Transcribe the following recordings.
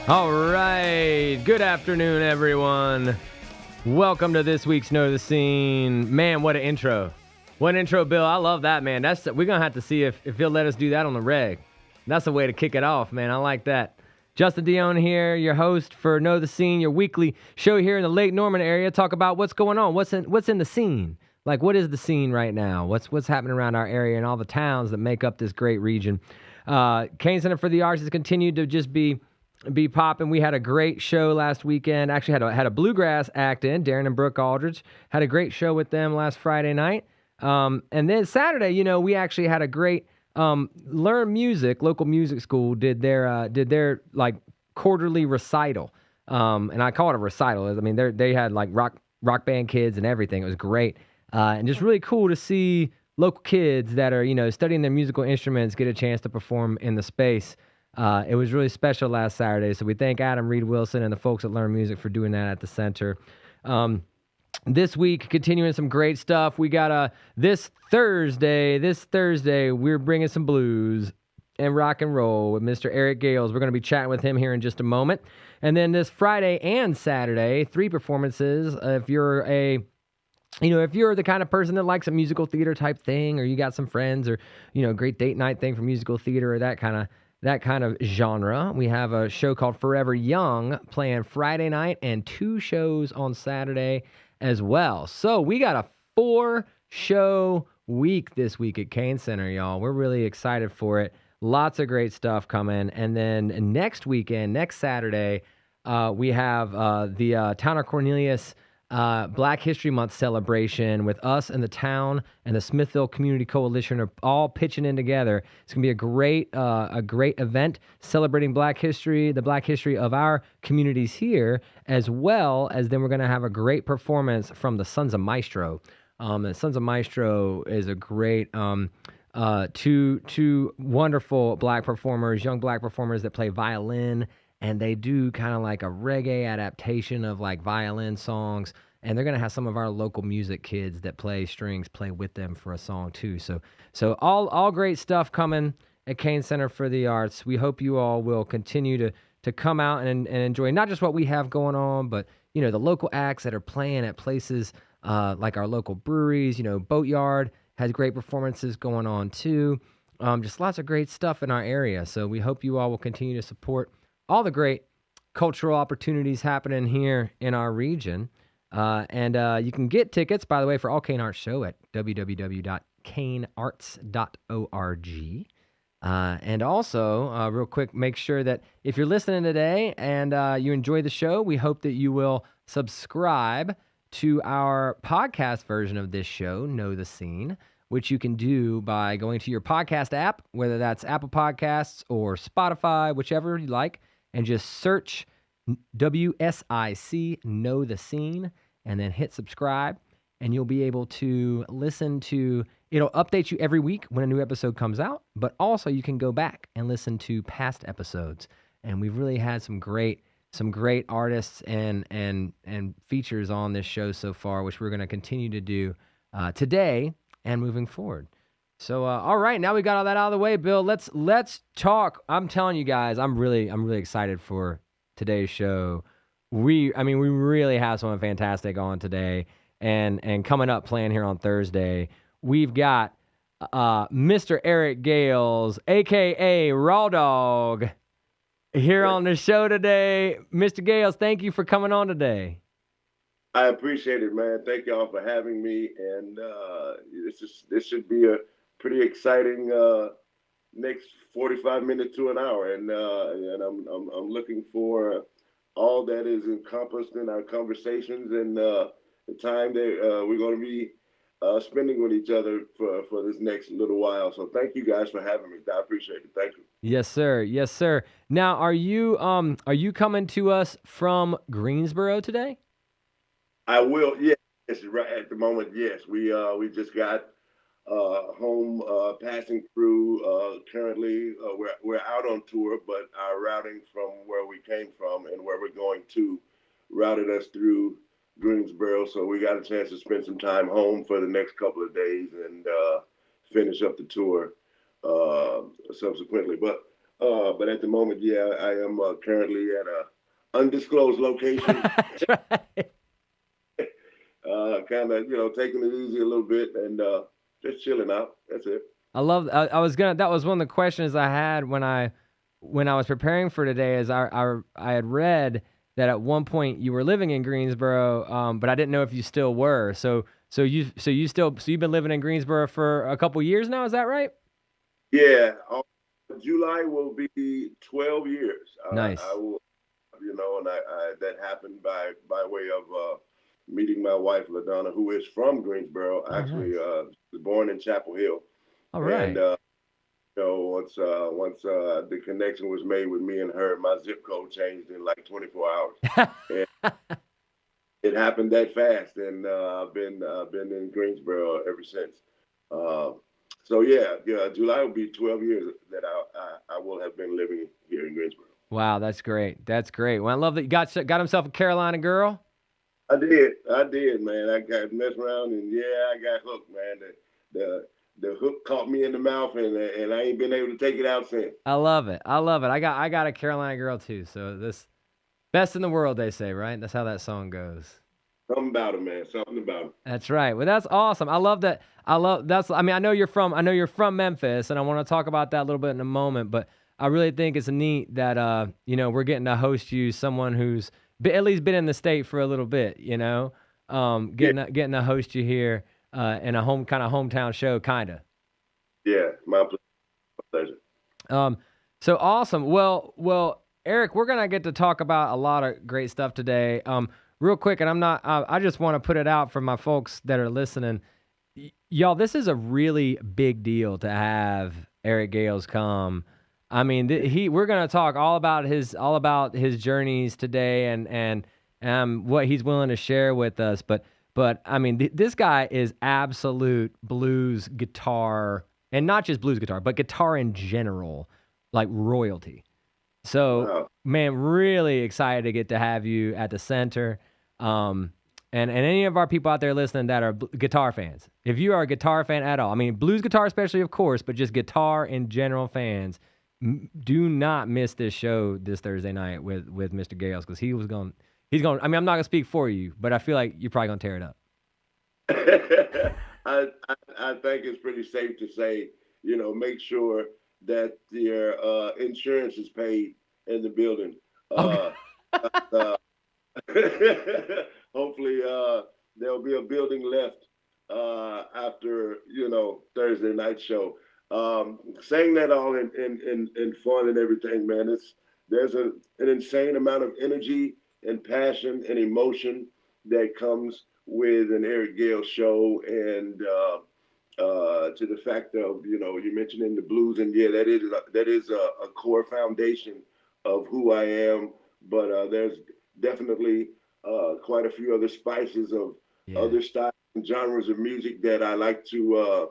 All right. Good afternoon, everyone. Welcome to this week's Know the Scene. Man, what an intro. What an intro, Bill. I love that, man. We're going to have to see if he'll let us do that on the reg. That's a way to kick it off, man. I like that. Justin Dionne here, your host for Know the Scene, your weekly show here in the Lake Norman area. Talk about what's going on, what's in the scene. Like, what is the scene right now? What's happening around our area and all the towns that make up this great region. Cain Center for the Arts has continued to just be popping. We had a great show last weekend. Actually had a bluegrass act in, Darren and Brooke Aldridge. Had a great show with them last Friday night. And then Saturday, we actually had a great Learn Music, local music school, did their like quarterly recital. And I call it a recital. I mean, they had like rock band kids and everything. It was great. And just really cool to see local kids that are, studying their musical instruments get a chance to perform in the space. It was really special last Saturday, so we thank Adam Reed Wilson and the folks at Learn Music for doing that at the center. This week, continuing some great stuff. We got this Thursday, we're bringing some blues and rock and roll with Mr. Eric Gales. We're going to be chatting with him here in just a moment. And then this Friday and Saturday, 3 performances. If you're the kind of person that likes a musical theater type thing, or you got some friends, or, great date night thing for musical theater, or that kind of genre. We have a show called Forever Young playing Friday night and 2 shows on Saturday as well. So we got a 4-show week this week at Cain Center, y'all. We're really excited for it. Lots of great stuff coming. And then next weekend, next Saturday, we have the Town of Cornelius Black History Month celebration with us and the town and the Smithville Community Coalition are all pitching in together. It's gonna be a great event celebrating Black history, the Black history of our communities here, as well as then we're gonna have a great performance from the Sons of Maestro. The Sons of Maestro is a great two wonderful Black performers, young Black performers that play violin. And they do kind of like a reggae adaptation of like violin songs. And they're going to have some of our local music kids that play strings play with them for a song too. So all great stuff coming at Cain Center for the Arts. We hope you all will continue to come out and enjoy not just what we have going on, but, the local acts that are playing at places like our local breweries. Boatyard has great performances going on too. Just lots of great stuff in our area. So we hope you all will continue to support all the great cultural opportunities happening here in our region. And you can get tickets, by the way, for All Cain Arts Show at www.cainarts.org. And also, real quick, make sure that if you're listening today and you enjoy the show, we hope that you will subscribe to our podcast version of this show, Know the Scene, which you can do by going to your podcast app, whether that's Apple Podcasts or Spotify, whichever you like, and just search WSIC, Know the Scene, and then hit subscribe, and you'll be able to listen to, it'll update you every week when a new episode comes out, but also you can go back and listen to past episodes. And we've really had some great artists and features on this show so far, which we're going to continue to do today and moving forward. So, all right, now we got all that out of the way, Bill. Let's talk. I'm telling you guys, I'm really excited for today's show. We really have someone fantastic on today, and coming up playing here on Thursday, we've got Mr. Eric Gales, aka Raw Dog, here on the show today. Mr. Gales, thank you for coming on today. I appreciate it, man. Thank y'all for having me, and this should be a pretty exciting next 45 minutes to an hour, and I'm looking for all that is encompassed in our conversations and the time that we're going to be spending with each other for this next little while. So thank you guys for having me. I appreciate it. Thank you. Yes, sir. Yes, sir. Now, are you coming to us from Greensboro today? I will. Yes, right at the moment. Yes, we just got home passing through. Currently, we're out on tour, but our routing from where we came from and where we're going to routed us through Greensboro. So we got a chance to spend some time home for the next couple of days and finish up the tour subsequently. But But at the moment, yeah, I am currently at a undisclosed location. That's right. Kind of, taking it easy a little bit and just chilling out. That's it. I was gonna. That was one of the questions I had when I was preparing for today. Is I had read that at one point you were living in Greensboro, but I didn't know if you still were. So you've been living in Greensboro for a couple years now. Is that right? Yeah. July will be 12 years. Nice. I will, and I that happened by way of meeting my wife, LaDonna, who is from Greensboro. Oh, Actually, nice. was born in Chapel Hill. All And right. once the connection was made with me and her, my zip code changed in like 24 hours. And it happened that fast, and I've been in Greensboro ever since. Uh, so yeah, July will be 12 years that I will have been living here in Greensboro. Wow, that's great. That's great. Well, I love that you got himself a Carolina girl. I did, man. I got messed around, and yeah, I got hooked, man. The the hook caught me in the mouth, and I ain't been able to take it out since. I love it. I love it. I got a Carolina girl too. So this best in the world, they say, right? That's how that song goes. Something about it, man. Something about it. That's right. Well, that's awesome. I love that. I mean, I know you're from Memphis, and I want to talk about that a little bit in a moment, but I really think it's neat that we're getting to host you, someone who's at least been in the state for a little bit, Yeah, getting to host you here in a hometown show, kind of. yeah. My pleasure. Um, so awesome. Well, Eric, we're gonna get to talk about a lot of great stuff today. Real quick, and I'm not. I just want to put it out for my folks that are listening. Y'all, this is a really big deal to have Eric Gales come. I mean, we're gonna talk all about his journeys today and what he's willing to share with us. But I mean, this guy is absolute blues guitar, and not just blues guitar, but guitar in general, like royalty. So, Wow. man, really excited to get to have you at the center. Um, and any of our people out there listening that are guitar fans, if you are a guitar fan at all, I mean, blues guitar especially, of course, but just guitar in general fans, do not miss this show this Thursday night with Mr. Gales, because he's going. I mean, I'm not gonna speak for you, but I feel like you're probably gonna tear it up. I think it's pretty safe to say, make sure that your insurance is paid in the building. Okay. Uh, uh, Hopefully, there'll be a building left after Thursday night show. Saying that all in fun and everything, man. There's an insane amount of energy and passion and emotion that comes with an Eric Gale show, and to the fact of you mentioned in the blues, and yeah, that is a core foundation of who I am. But there's definitely quite a few other spices of Yeah. other styles and genres of music that I like to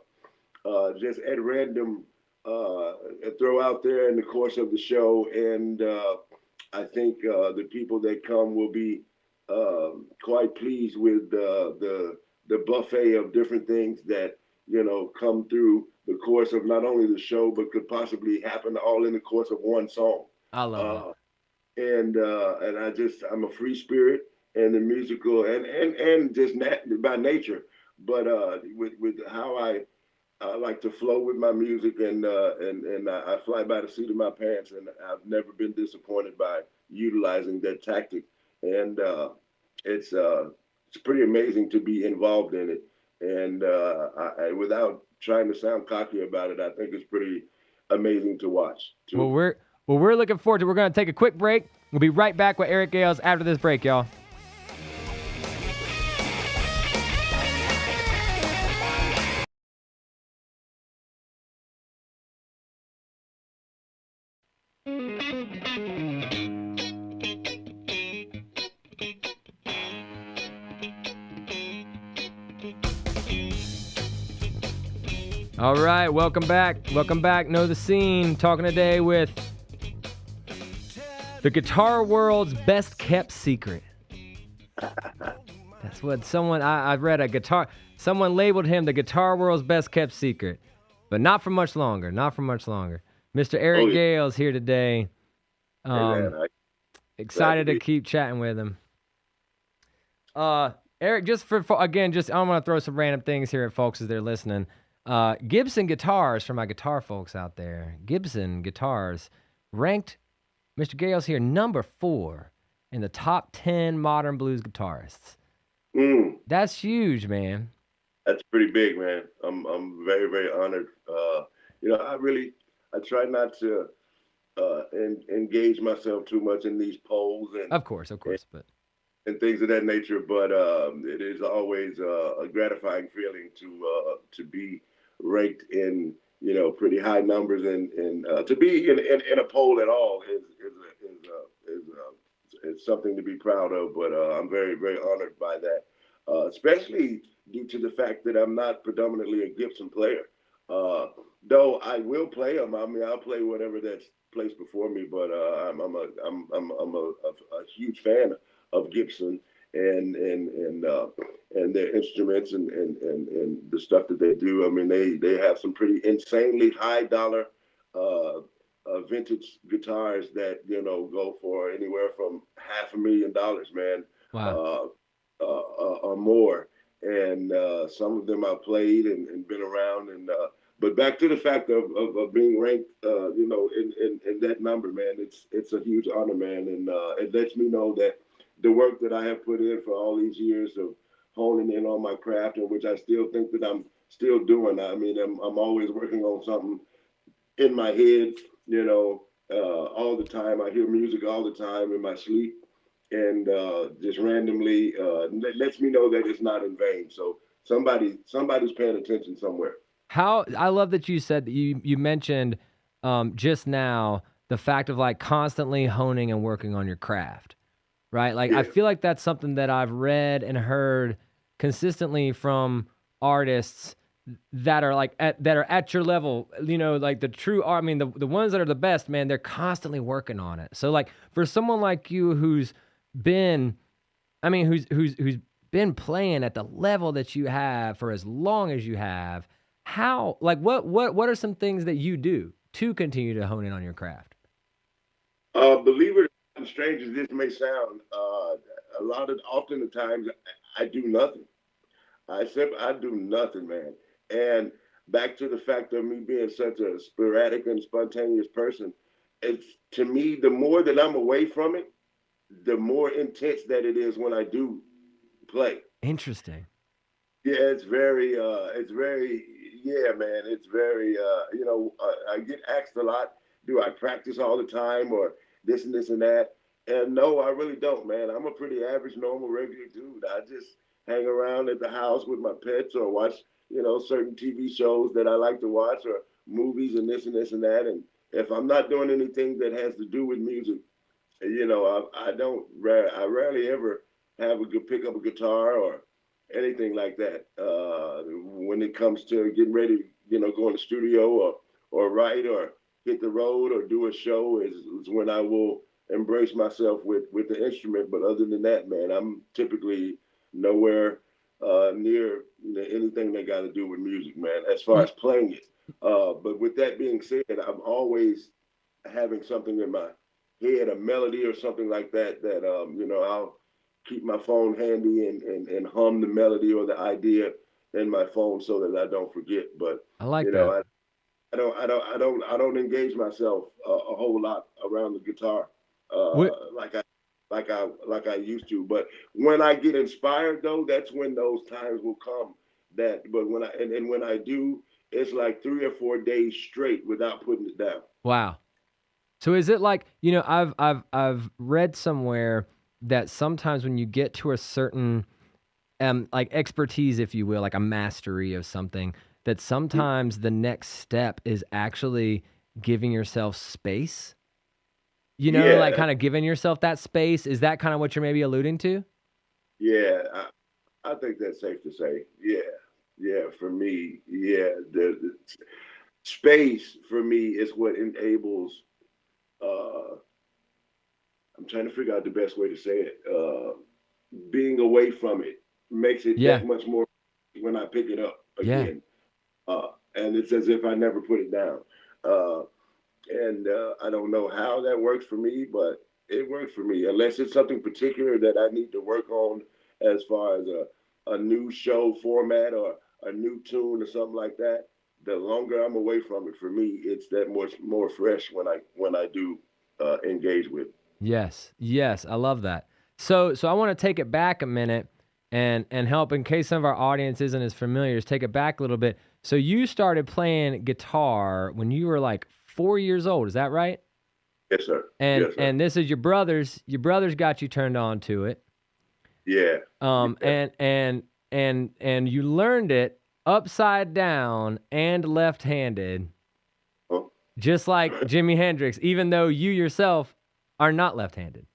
just at random uh, throw out there in the course of the show. And I think the people that come will be quite pleased with the buffet of different things that come through the course of not only the show, but could possibly happen all in the course of one song. I love it. Uh, and I'm a free spirit and the musical and just by nature, but with how I like to flow with my music, and I fly by the seat of my pants, and I've never been disappointed by utilizing that tactic, and it's it's pretty amazing to be involved in it, and without trying to sound cocky about it, I think it's pretty amazing to watch Well, too. we're looking forward to. We're gonna take a quick break. We'll be right back with Eric Gales after this break, y'all. All right, welcome back. Welcome back. Know the scene. Talking today with the guitar world's best kept secret. That's what I've read a guitar. Someone labeled him the guitar world's best kept secret, but not for much longer. Not for much longer. Mr. Oh, Eric yeah. Gale's here today. Hey, man. Glad to Excited to be. keep chatting with him. Eric, just again, just I'm gonna throw some random things here at folks as they're listening. Gibson guitars for my guitar folks out there. Gibson guitars ranked Mr. Gale's here number 4 in the top 10 modern blues guitarists. That's huge, man. That's pretty big, man. I'm very, very honored. I try not to engage myself too much in these polls Of course, but and things of that nature. But it is always a gratifying feeling to be ranked in pretty high numbers, and to be in a poll at all is something to be proud of. But I'm very, very honored by that, especially due to the fact that I'm not predominantly a Gibson player. Though I will play them. I mean, I'll play whatever that's placed before me. But I'm a huge fan of Gibson and their instruments and the stuff that they do. I mean, they have some pretty insanely high dollar vintage guitars that go for anywhere from $500,000, man. wow. Or more. And some of them I've played and been around. And but back to the fact of being ranked, in that number, man, it's a huge honor, man, and it lets me know that the work that I have put in for all these years of honing in on my craft, and which I still think that I'm still doing. I mean, I'm always working on something in my head, all the time. I hear music all the time in my sleep, and just randomly lets me know that it's not in vain. So somebody's paying attention somewhere. How I love that you said that you mentioned just now the fact of like constantly honing and working on your craft, right? Like I Yeah. feel like that's something that I've read and heard consistently from artists that are like that are at your level, like the true art. I mean, the ones that are the best, man, they're constantly working on it. So like for someone like you who's been, I mean, who's been playing at the level that you have for as long as you have, how like what are some things that you do to continue to hone in on your craft? Believe it or not, strange as this may sound, often the times I do nothing. I do nothing, man. And back to the fact of me being such a sporadic and spontaneous person, it's to me the more that I'm away from it, the more intense that it is when I do play. Interesting. Yeah, it's very, yeah, man. It's very, I get asked a lot, do I practice all the time or this and this and that? And no, I really don't, man. I'm a pretty average, normal, regular dude. I just hang around at the house with my pets or watch, certain TV shows that I like to watch or movies and this and this and that. And if I'm not doing anything that has to do with music, I rarely ever have a good pick up a guitar or anything like that. When it comes to getting ready, go in the studio or write or hit the road or do a show is when I will embrace myself with the instrument. But other than that, man, I'm typically nowhere near anything that got to do with music, man, as far as playing it. But with that being said, I'm always having something in my head, a melody or something like that, that I'll keep my phone handy and hum the melody or the idea in my phone so that I don't forget. But I like you that. know, I don't engage myself a whole lot around the guitar What like I used to. But when I get inspired, though, that's when those times will come. But when and when I do, it's like 3 or 4 days straight without putting it down. wow. So is it like, I've read somewhere that sometimes when you get to a certain like expertise, if you will, like a mastery of something, that sometimes the next step is actually giving yourself space. Like Yeah, kind of giving yourself that space. Is that kind of what you're maybe alluding to? yeah. I think that's safe to say. Yeah, yeah. For me, yeah, the space for me is what enables. Uh, I'm trying to figure out the best way to say it. Being away from it makes it Yeah. that much more when I pick it up Yeah. again, and it's as if I never put it down. Uh, and I don't know how that works for me, but it works for me. Unless it's something particular that I need to work on, as far as a new show format or a new tune or something like that. The longer I'm away from it, for me, it's that much more fresh when I do engage with. Yes, yes, I love that. So I want to take it back a minute and help in case some of our audience isn't as familiar. Just take it back a little bit. So you started playing guitar when you were like 4 years old. Is that right? Yes, sir. And Yes, sir. and this is your brothers. Your brothers got you turned on to it. Yeah. Yeah. And you learned it upside down and left-handed, Huh? just like Jimi Hendrix, even though you yourself are not left-handed.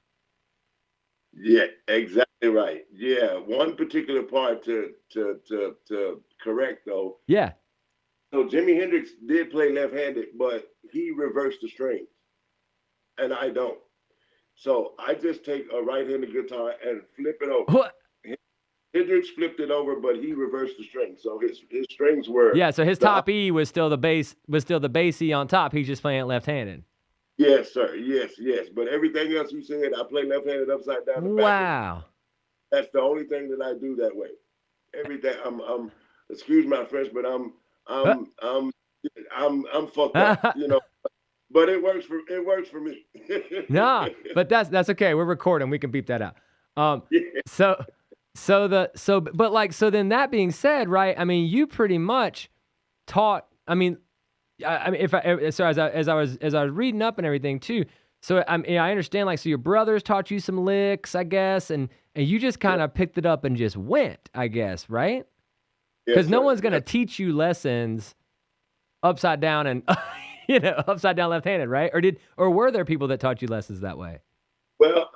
Yeah, exactly right. Yeah, one particular part to correct though. Yeah. So Jimi Hendrix did play left-handed, but he reversed the strings, and I don't. So I just take a right-handed guitar and flip it over. What? Hendrix flipped it over, but he reversed the strings. So his strings were Yeah, so his top E was still the bass E on top. He's just playing it left-handed. Yes, sir. Yes, yes. But everything else you said, I play left-handed upside down. And wow. That's the only thing that I do that way. Everything. I'm. Excuse my French, but I'm fucked up. You know. But it works for me. Nah, but that's okay. We're recording. We can beep that out. Yeah. So then that being said, right? I mean, you pretty much taught. I mean, as I was reading up and everything too. So I understand, like, so your brothers taught you some licks, I guess, and you just kind of picked it up and just went, I guess, right? Because no one's gonna teach you lessons upside down and upside down left-handed, right? Or were there people that taught you lessons that way? Well,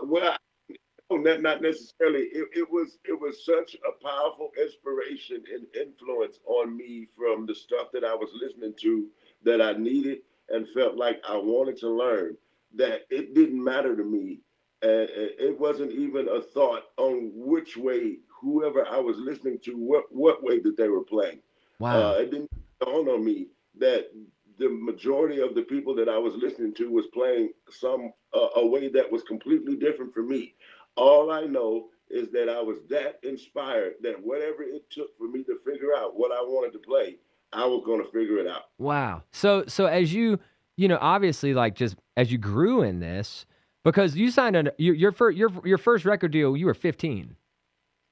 not necessarily. It was such a powerful inspiration and influence on me from the stuff that I was listening to that I needed and felt like I wanted to learn, that it didn't matter to me. It wasn't even a thought on which way whoever I was listening to, what way that they were playing. Wow. It didn't dawn on me that the majority of the people that I was listening to was playing a way that was completely different from me. All I know is that I was that inspired that whatever it took for me to figure out what I wanted to play, I was going to figure it out. Wow. So as you obviously, like, just as you grew in this, because you signed your first record deal, you were 15.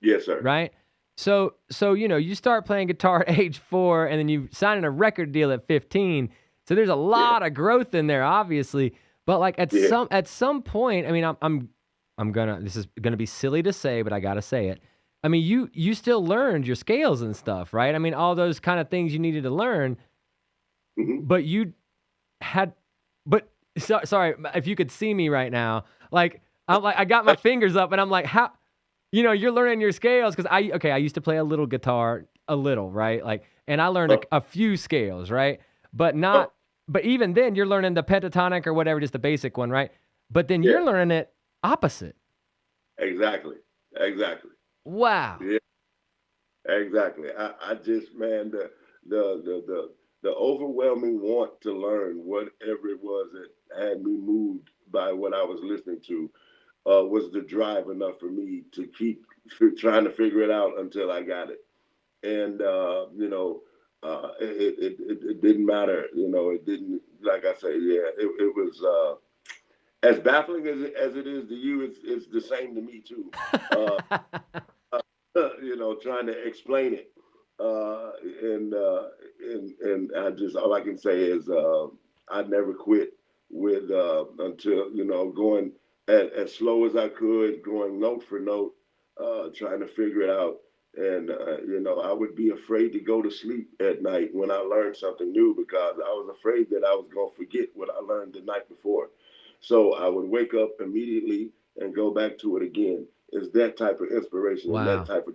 Yes, sir. Right? So you start playing guitar at age 4, and then you sign a record deal at 15. So there's a lot of growth in there, obviously. But like at some point, I mean, this is gonna be silly to say, but I gotta say it. I mean, you still learned your scales and stuff, right? I mean, all those kind of things you needed to learn. Mm-hmm. But sorry, if you could see me right now, like I got my fingers up, and I'm like, how? You're learning your scales, because I used to play a little guitar, right? Like, and I learned a few scales, right? But not, but even then, you're learning the pentatonic or whatever, just the basic one, right? But then you're learning it opposite. Exactly. Wow. Yeah. Exactly. I just, man, the overwhelming want to learn whatever it was that had me moved by what I was listening to was the drive enough for me to keep trying to figure it out until I got it. And it didn't matter. It didn't. Like I say, it was as baffling as it is to you. It's the same to me too. Trying to explain it, and I just, all I can say is I never quit with until going as slow as I could, going note for note, trying to figure it out. And I would be afraid to go to sleep at night when I learned something new, because I was afraid that I was going to forget what I learned the night before. So I would wake up immediately and go back to it again. It's that type of inspiration. Wow. And that type of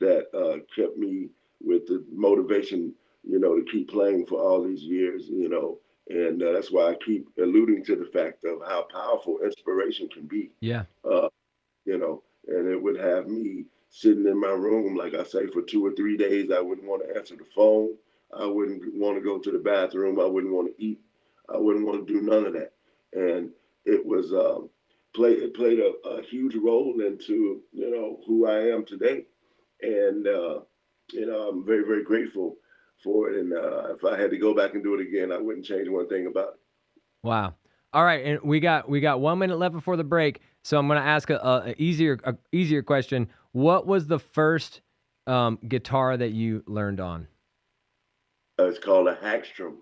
that kept me with the motivation, to keep playing for all these years, and that's why I keep alluding to the fact of how powerful inspiration can be. Yeah. And it would have me sitting in my room, like I say, for 2 or 3 days. I wouldn't want to answer the phone. I wouldn't want to go to the bathroom. I wouldn't want to eat. I wouldn't want to do none of that. And it was it played a huge role into who I am today. And I'm very, very grateful for it. And if I had to go back and do it again, I wouldn't change one thing about it. Wow. All right, and we got 1 minute left before the break, so I'm going to ask a easier question. What was the first guitar that you learned on? It's called a Hagstrom.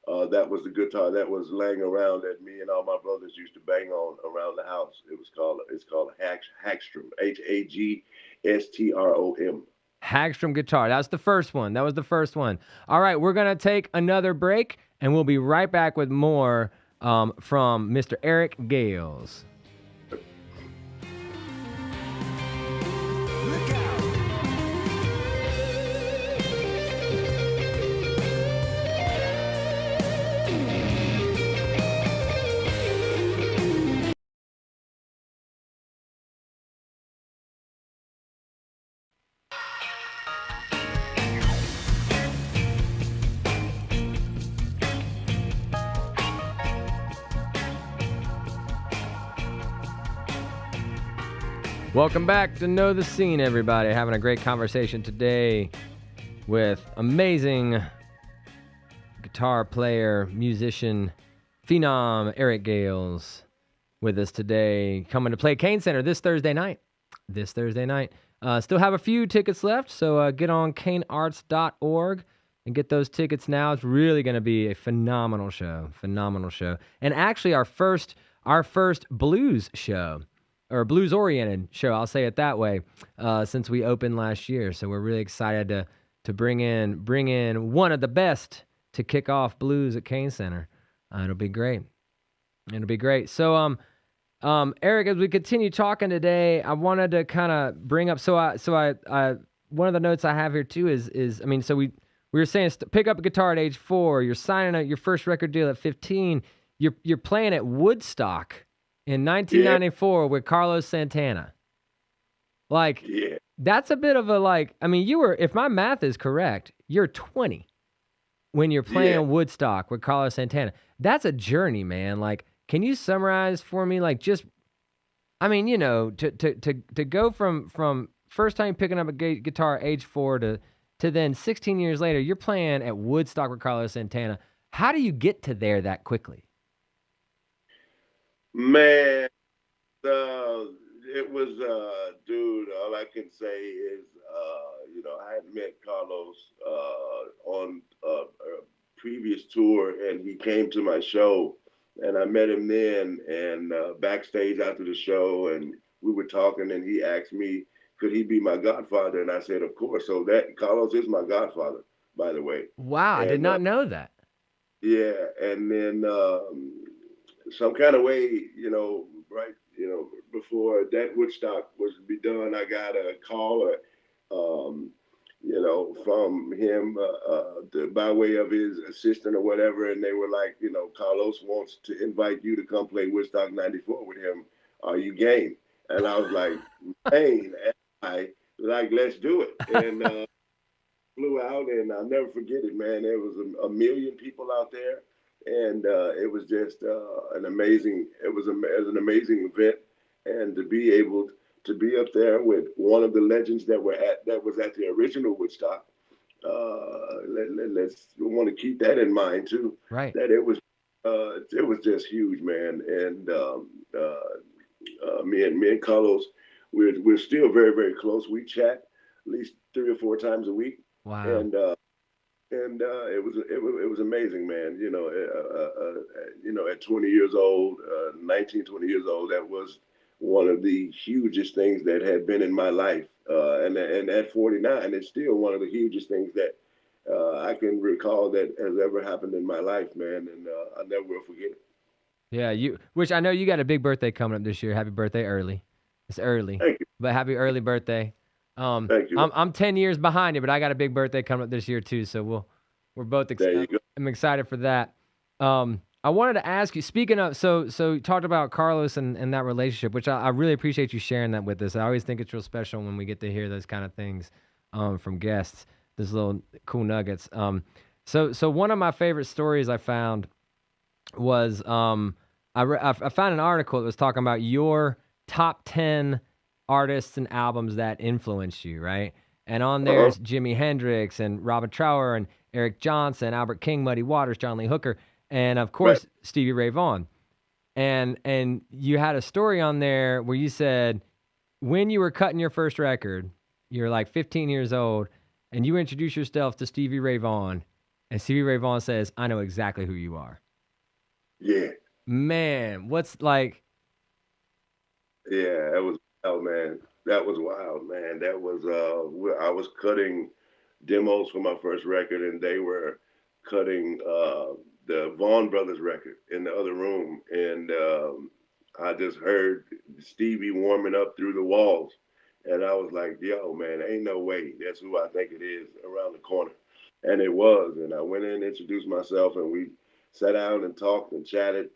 That was the guitar that was laying around that me and all my brothers used to bang on around the house. It's called Hagstrom. Hagstrom. Hagstrom guitar. That's the first one. That was the first one. All right, we're going to take another break, and we'll be right back with more from Mr. Eric Gales. Welcome back to Know the Scene, everybody. Having a great conversation today with amazing guitar player, musician, phenom, Eric Gales with us today. Coming to play Cain Center this Thursday night. Still have a few tickets left, so get on cainarts.org and get those tickets now. It's really going to be a phenomenal show. And actually our first blues show, or blues-oriented show, I'll say it that way, since we opened last year. So we're really excited to bring in one of the best to kick off blues at Cain Center. It'll be great. So, Eric, as we continue talking today, I wanted to kind of bring up. So I one of the notes I have here too is I mean, so we were saying pick up a guitar at age 4. You're signing out your first record deal at 15. You're playing at Woodstock in 1994 with Carlos Santana. That's a bit of a I mean, if my math is correct, you're 20 when you're playing Woodstock with Carlos Santana. That's a journey, man. Can you summarize for me, to go from first time picking up a guitar at age 4 to then 16 years later, you're playing at Woodstock with Carlos Santana. How do you get to there that quickly? Man, it was, dude, all I can say is, I had met Carlos on a previous tour, and he came to my show, and I met him then, and backstage after the show, and we were talking, and he asked me, could he be my godfather? And I said, of course. So Carlos is my godfather, by the way. Wow, I did not know that. Yeah, and then some kind of way, before that Woodstock was to be done, I got a call, from him by way of his assistant or whatever, and they were like, Carlos wants to invite you to come play Woodstock '94 with him. Are you game? And I was like, man, let's do it. And flew out, and I'll never forget it, man. There was a million people out there. And it was just an amazing event, and to be able to be up there with one of the legends that was at the original Woodstock. Let's want to keep that in mind too. Right. That it was just huge, man. And me and Carlos, we're still very, very close. We chat at least 3 or 4 times a week. Wow. And it was amazing, man. At 20 years old, 19, 20 years old, that was one of the hugest things that had been in my life. And at 49, it's still one of the hugest things that I can recall that has ever happened in my life, man. And I never will forget it. Yeah, which I know you got a big birthday coming up this year. Happy birthday early. It's early. Thank you. But happy early birthday. Thank you. I'm 10 years behind you, but I got a big birthday coming up this year too. So we're both excited. I'm excited for that. I wanted to ask you, speaking of, so you talked about Carlos and that relationship, which I really appreciate you sharing that with us. I always think it's real special when we get to hear those kind of things from guests, those little cool nuggets. So one of my favorite stories I found was I found an article that was talking about your top 10 artists and albums that influenced you, right? And on there's Jimi Hendrix and Robin Trower and Eric Johnson, Albert King, Muddy Waters, John Lee Hooker, and of course Right. Stevie Ray Vaughan. And you had a story on there where you said when you were cutting your first record, you were like 15 years old, and you introduce yourself to Stevie Ray Vaughan, and Stevie Ray Vaughan says, "I know exactly who you are." Yeah. Man, what's like? Yeah, that was wild, man. That was wild, man. That was I was cutting demos for my first record, and they were cutting the Vaughn Brothers record in the other room, and I just heard Stevie warming up through the walls, and I was like, "Yo, man, ain't no way that's who I think it is around the corner," and it was. And I went in, introduced myself, and we sat down and talked and chatted,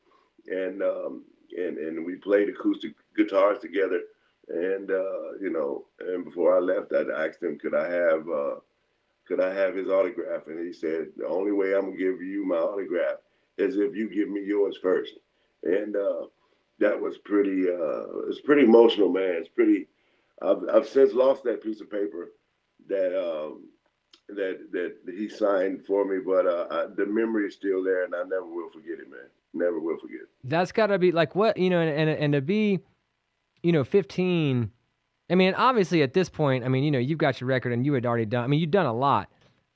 and and we played acoustic guitars together. And and before I left, I asked him, could I have his autograph? And he said, the only way I'm gonna give you my autograph is if you give me yours first. And that was pretty. It's pretty emotional, man. It's pretty. I've since lost that piece of paper that that he signed for me, but the memory is still there, and I never will forget it, man. Never will forget it. That's got to be like what and to be 15. I mean, obviously at this point, I mean, you've got your record and you had already done. I mean, you've done a lot,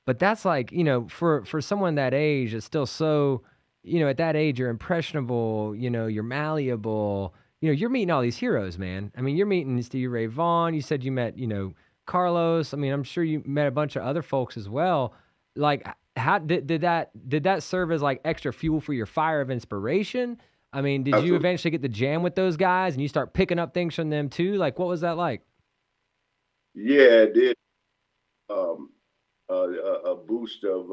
but that's like for someone that age, it's still so at that age you're impressionable. You're malleable. You're meeting all these heroes, man. I mean, you're meeting Stevie Ray Vaughan. You said you met Carlos. I mean, I'm sure you met a bunch of other folks as well. Like, how did that serve as like extra fuel for your fire of inspiration? I mean, did you Absolutely. eventually get to jam with those guys and you start picking up things from them too? Like, what was that like? Yeah, it did. Um, a boost of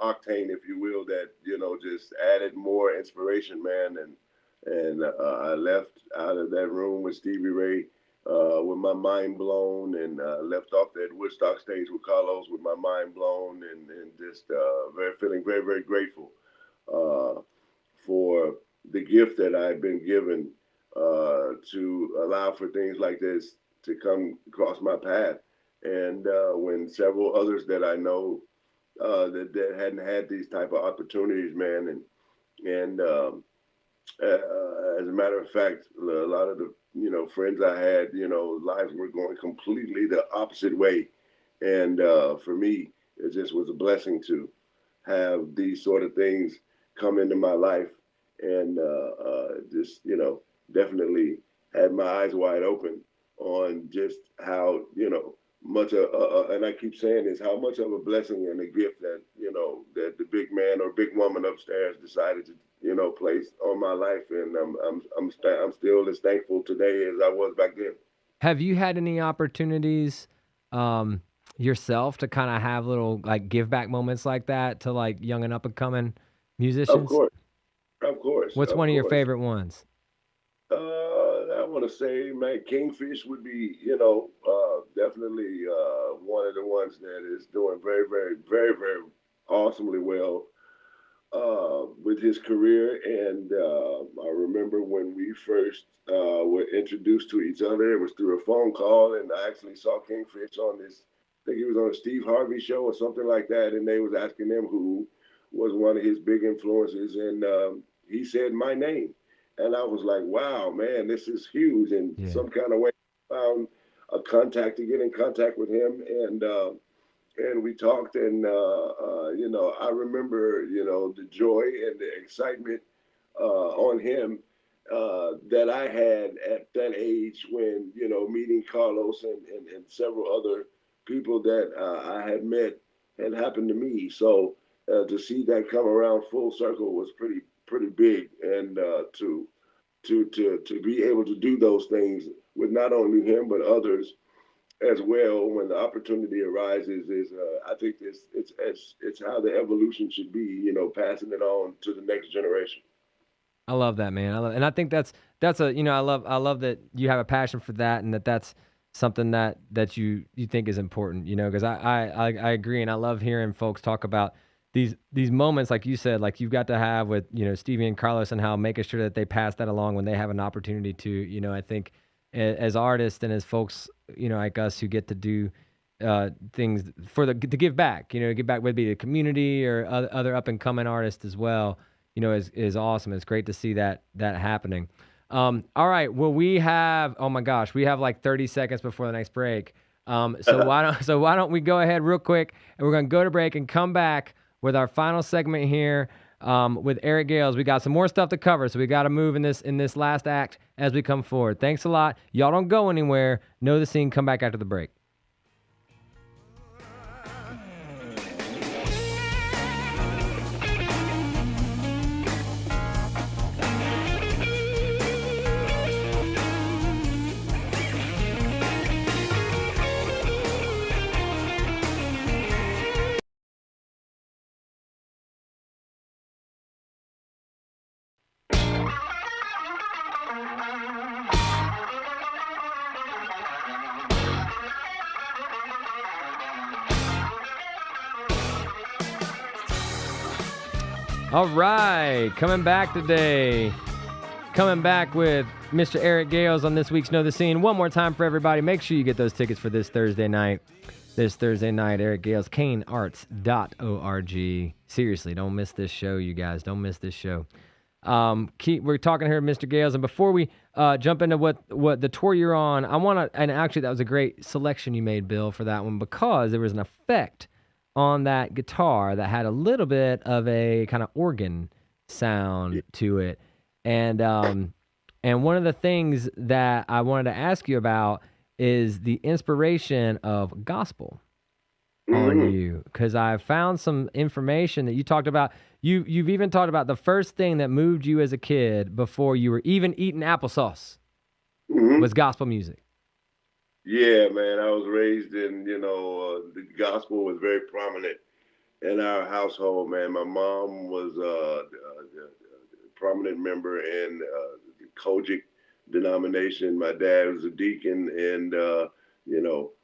octane, if you will, that just added more inspiration, man. And I left out of that room with Stevie Ray with my mind blown, and left off that Woodstock stage with Carlos with my mind blown, and just feeling very, very grateful uh, for the gift that I've been given to allow for things like this to come across my path. And when several others that I know that hadn't had these type of opportunities, man, and as a matter of fact, a lot of the friends I had, lives were going completely the opposite way, and for me, it just was a blessing to have these sort of things come into my life, and just definitely had my eyes wide open on just how much and I keep saying this, how much of a blessing and a gift that that the big man or big woman upstairs decided to place on my life, and I'm still as thankful today as I was back then. Have you had any opportunities um, yourself to kind of have little like give back moments like that to like young and up and coming Of musicians? course, of course, What's of one of your course. favorite ones? I want to say, man, Kingfish would be, definitely one of the ones that is doing very, very, very, very awesomely well with his career. And I remember when we first were introduced to each other, it was through a phone call, and I actually saw Kingfish on this. I think he was on a Steve Harvey show or something like that, and they was asking him who was one of his big influences, and he said my name, and I was like, wow, man, this is huge. And Yeah. some kind of way found a contact to get in contact with him, and we talked, and I remember the joy and the excitement on him that I had at that age when meeting Carlos and several other people that I had met had happened to me. So to see that come around full circle was pretty big, and to be able to do those things with not only him but others as well when the opportunity arises is I think it's how the evolution should be, passing it on to the next generation. I love that, man. And I think that's a I love that you have a passion for that and that's something that you think is important, because I agree and I love hearing folks talk about these moments, like you said, like you've got to have with, Stevie and Carlos, and how making sure that they pass that along when they have an opportunity to. I think as artists and as folks, like us who get to do things to give back, give back, whether it be the community or other up and coming artists as well, is awesome. It's great to see that happening. All right. Well, we have, oh my gosh, we have like 30 seconds before the next break. So why don't we go ahead real quick, and we're going to go to break and come back with our final segment here with Eric Gales. We got some more stuff to cover, so we got to move in this last act as we come forward. Thanks a lot. Y'all don't go anywhere. Know the Scene. Come back after the break. All right, coming back today. Coming back with Mr. Eric Gales on this week's Know the Scene. One more time for everybody, make sure you get those tickets for this Thursday night. Eric Gales, cainarts.org. Seriously, don't miss this show, you guys. Don't miss this show. We're talking here with Mr. Gales, and before we jump into what the tour you're on, I want to, and actually that was a great selection you made, Bill, for that one, because there was an effect on that guitar that had a little bit of a kind of organ sound to it. And one of the things that I wanted to ask you about is the inspiration of gospel on you, because I found some information that you talked about. You've even talked about the first thing that moved you as a kid before you were even eating applesauce was gospel music. Yeah, man, I was raised in, the gospel was very prominent in our household, man. My mom was a prominent member in the Kojic denomination. My dad was a deacon, and,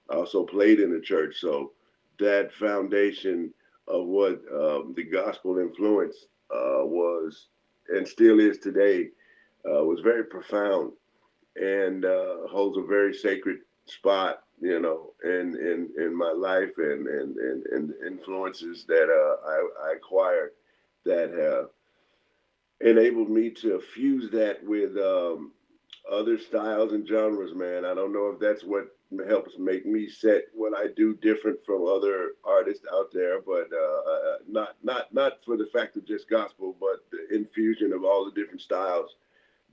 also played in the church. So that foundation of what the gospel influence was, and still is today, was very profound, and holds a very sacred spot, in my life, and influences that I acquired that have enabled me to fuse that with other styles and genres, man. I don't know if that's what helps make me set what I do different from other artists out there, but not for the fact of just gospel, but the infusion of all the different styles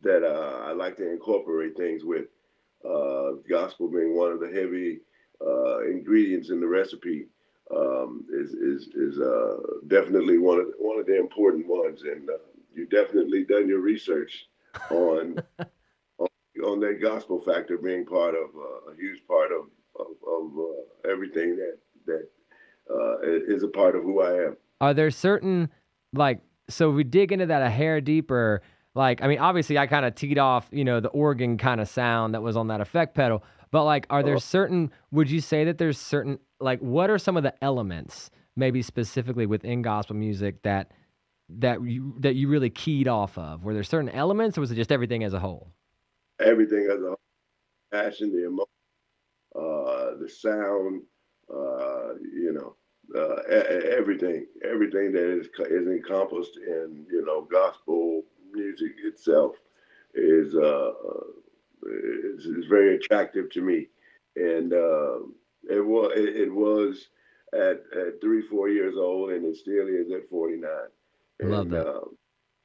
that I like to incorporate things with. Gospel being one of the heavy ingredients in the recipe, is definitely one of the important ones, and you definitely done your research on that gospel factor being part of a huge part of everything that is a part of who I am. Are there certain, so we dig into that a hair deeper? Obviously I kind of teed off, the organ kind of sound that was on that effect pedal, but are there certain, would you say that there's certain, what are some of the elements, maybe specifically within gospel music that you really keyed off of? Were there certain elements, or was it just everything as a whole? Everything as a whole. Passion, the emotion, the sound, everything that is encompassed in, gospel music itself is very attractive to me, and it was at 3-4 years old, and it still is at 49. I love that.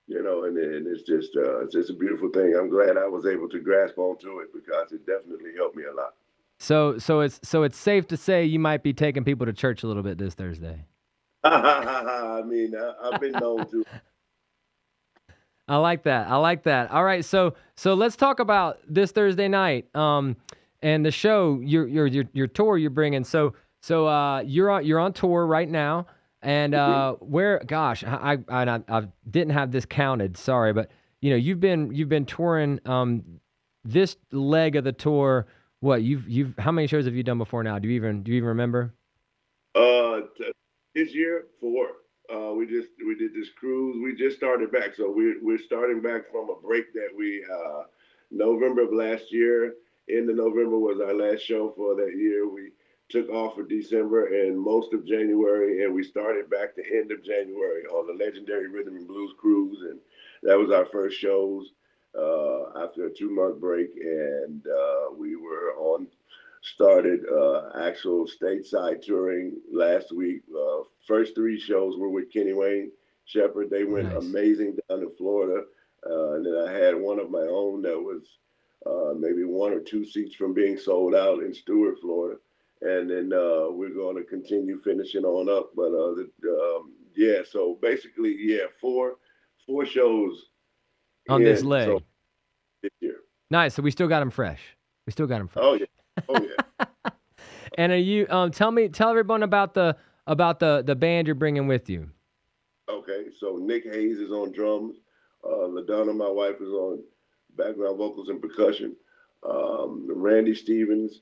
And it's just a beautiful thing. I'm glad I was able to grasp onto it, because it definitely helped me a lot. So it's safe to say you might be taking people to church a little bit this Thursday. I've been known to. I like that. All right, so let's talk about this Thursday night, and the show, your tour you're bringing. So you're on tour right now, and where? Gosh, I didn't have this counted. Sorry, but you've been touring this leg of the tour. What you've how many shows have you done before now? Do you even remember? This year 4. We did this cruise. We just started back, so we're starting back from a break that we November of last year. End of November was our last show for that year. We took off for December and most of January, and we started back the end of January on the legendary Rhythm and Blues cruise, and that was our first shows after a 2 month break, and we were on started actual stateside touring last week. First 3 shows were with Kenny Wayne Shepherd. They went Nice. amazing down in Florida. And then I had one of my own that was maybe 1 or 2 seats from being sold out in Stewart, Florida. And then we're going to continue finishing on up. But yeah, so basically, yeah, four shows On this leg. So this year. Nice. So we still got them fresh. We still got them fresh. Oh yeah. Oh yeah. And are you tell everyone about the band you're bringing with you. Okay, so Nick Hayes is on drums. LaDonna, my wife, is on background vocals and percussion. Randy Stevens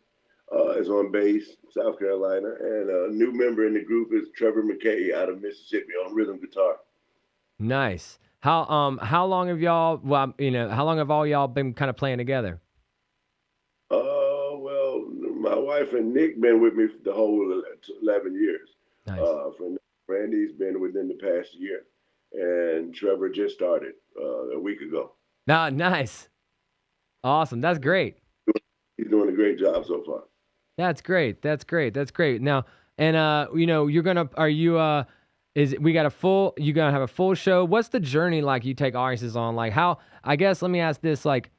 is on bass, South Carolina, and a new member in the group is Trevor McKay out of Mississippi on rhythm guitar. Nice. How long have y'all? Well, how long have all y'all been kind of playing together? Well, my wife and Nick been with me for the whole 11 years. Nice. Randy's been within the past year, and Trevor just started a week ago. Nice. Awesome. That's great. He's doing a great job so far. That's great. That's great. That's great. Now, and you're gonna you gonna have a full show? What's the journey like you take artists on? Like how? I guess let me ask this: like,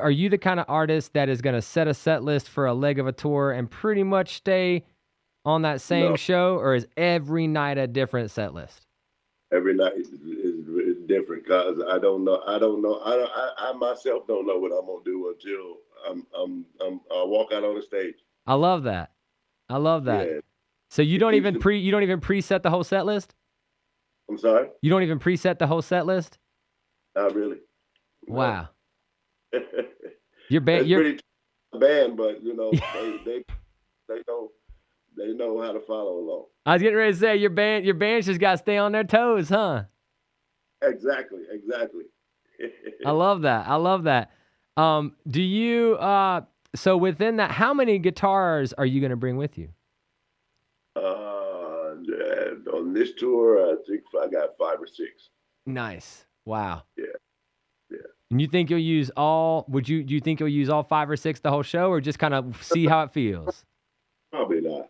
are you the kind of artist that is gonna set a set list for a leg of a tour and pretty much stay on that same show, or is every night a different set list? Every night is different because I don't know. I myself don't know what I'm gonna do until I walk out on the stage. I love that. Yeah. So you don't even preset the whole set list? I'm sorry? You don't even preset the whole set list? Not really. Wow. No. Your band, pretty band, but they know how to follow along. I was getting ready to say your band's just got to stay on their toes, huh? Exactly. I love that. Do you so within that, how many guitars are you going to bring with you? On this tour, I think I got 5 or 6. Nice. Wow. Yeah. And you think you'll use all? Do you think you'll use all 5 or 6 the whole show, or just kind of see how it feels? Probably not.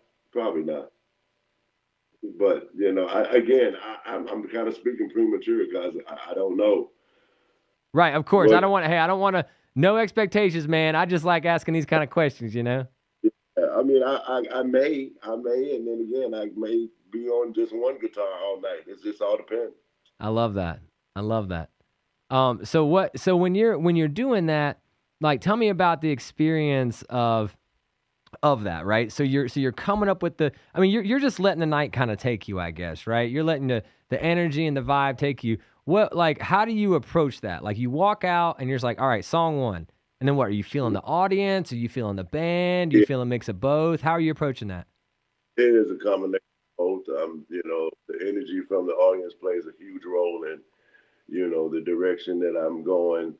But I'm kind of speaking premature because I don't know. Right. Of course. I don't want to. No expectations, man. I just like asking these kind of questions, Yeah, I mean, I may, and then again, I may be on just one guitar all night. It just all depends. I love that. So when you're doing that, like, tell me about the experience of that, right? So you're coming up with you're just letting the night kind of take you, I guess, right? You're letting the energy and the vibe take you. How do you approach that? Like, you walk out and you're just like, all right, song 1. And then what, are you feeling the audience? Are you feeling the band? Are you feeling a mix of both? How are you approaching that? It is a combination of both. The energy from the audience plays a huge role in, the direction that I'm going,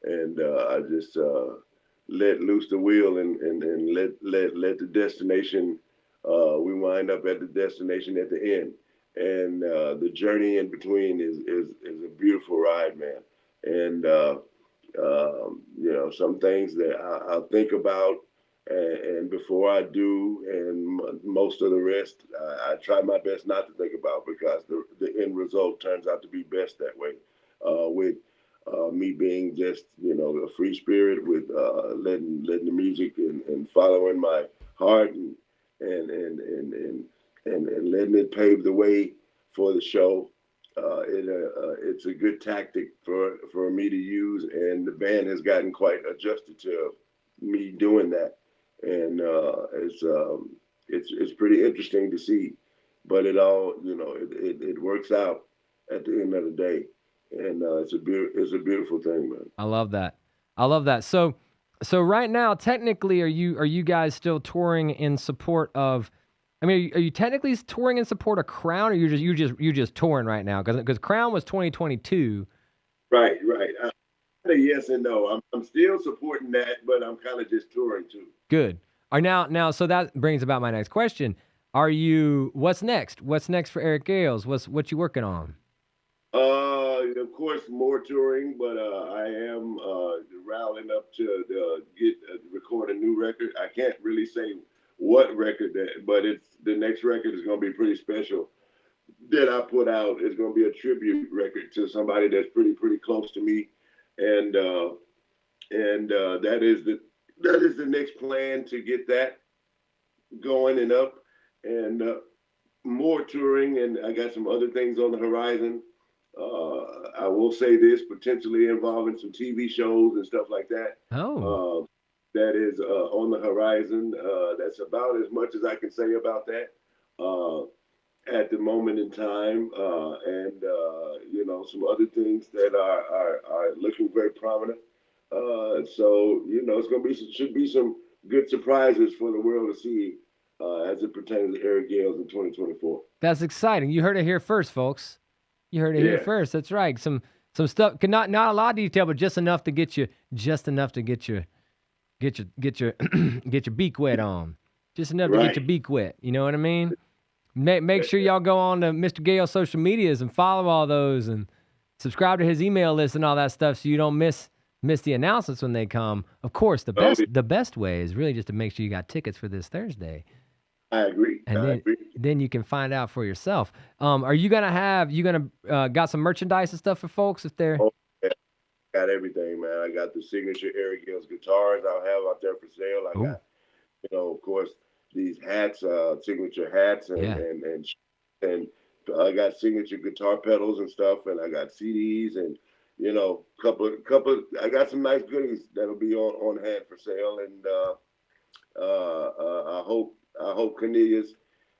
and I just let loose the wheel and let the destination, we wind up at the destination at the end. And the journey in between is a beautiful ride, man. And, some things that I'll think about and before I do, and most of the rest, I try my best not to think about because the end result turns out to be best that way. With me being just, a free spirit with letting the music and following my heart and letting it pave the way for the show. It's a good tactic for me to use, and the band has gotten quite adjusted to me doing that, and it's pretty interesting to see, but it all it works out at the end of the day, and it's a beautiful thing, man. I love that. So right now, technically, are you guys still touring in support of? I mean, are you technically touring in support of Crown, or you're just touring right now? Because Crown was 2022. Right. Yes and no. I'm still supporting that, but I'm kind of just touring too. Good. Now, so that brings about my next question. What's next? What's next for Eric Gales? What you working on? Of course, more touring, but I am rallying up to record a new record. I can't really say what record but the next record is going to be pretty special. That I put out is going to be a tribute record to somebody that's pretty close to me, and that is the next plan, to get that going and up, and more touring, and I got some other things on the horizon. I will say this, potentially involving some TV shows and stuff like that. Oh. That is on the horizon. That's about as much as I can say about that at the moment in time. And some other things that are looking very prominent. So it's should be some good surprises for the world to see as it pertains to Eric Gales in 2024. That's exciting. You heard it here first, folks. You heard it here first. That's right. Some stuff, not a lot of detail, but just enough to get your get your beak wet on. Just enough to get your beak wet. You know what I mean? Make sure y'all go on to Mr. Gale's social medias and follow all those and subscribe to his email list and all that stuff, so you don't miss the announcements when they come. Of course, the best way is really just to make sure you got tickets for this Thursday. I agree. And then you can find out for yourself. Are you gonna got some merchandise and stuff for folks if they're? Oh, yeah. Got everything, man. I got the signature Eric Gales guitars I'll have out there for sale. I got, of course, these hats, signature hats, and I got signature guitar pedals and stuff, and I got CDs and couple. I got some nice goodies that'll be on hand for sale, and I hope Cornelius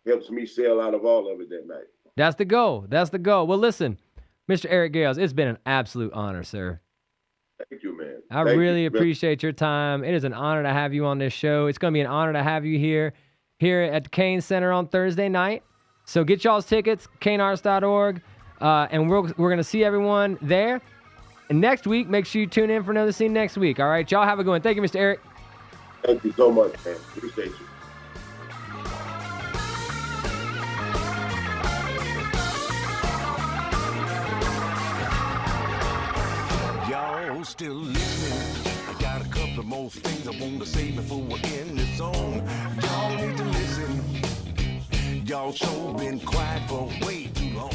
helps me sell out of all of it that night. That's the goal. Well, listen, Mr. Eric Gales, it's been an absolute honor, sir. Thank you, man. I really appreciate your time. It is an honor to have you on this show. It's going to be an honor to have you here at the Cain Center on Thursday night. So get y'all's tickets, cainarts.org, and we're going to see everyone there. And next week, make sure you tune in for another scene next week. All right, y'all have a good one. Thank you, Mr. Eric. Thank you so much, man. Appreciate you. Y'all still listening? I got a couple of more things I want to say before we end this song. Y'all need to listen. Y'all sure been quiet for way too long.